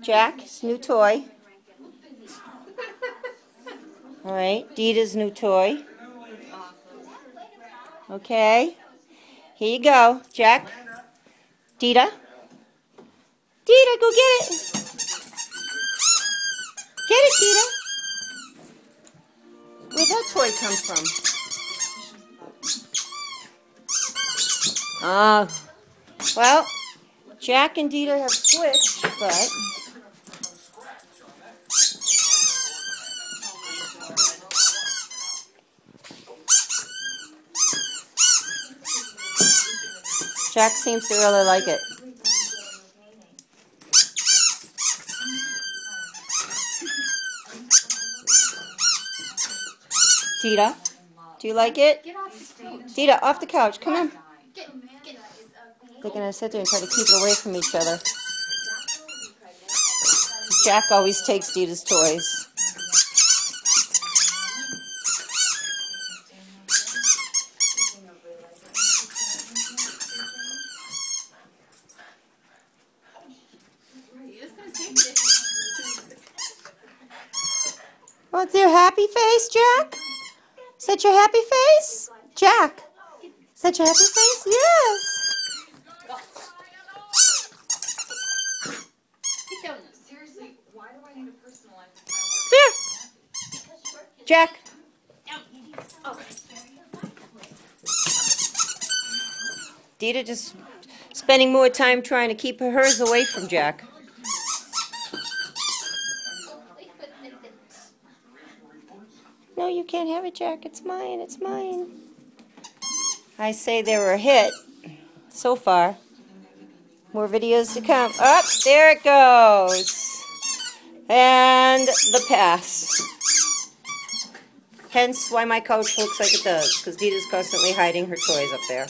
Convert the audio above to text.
Jack. Jack's new toy. All right, Dita's new toy. Okay, here you go, Jack. Dita. Dita, go get it. Get it, Dita. Where'd that toy come from? Well, Jack and Dita have switched, but... Jack seems to really like it. Dita, do you like it? Dita, off the couch. Come on. They're going to sit there and try to keep it away from each other. Jack always takes Dita's toys. What's your happy face, Jack? Is that your happy face? Jack, is that your happy face? Yes. Seriously, why do I need to personalize Here. Jack. Dita just spending more time trying to keep hers away from Jack. No, you can't have it, Jack. It's mine. It's mine. I say they were a hit so far. More videos to come. Up, there it goes. And the pass. Hence why my couch looks like it does, because Dita's constantly hiding her toys up there.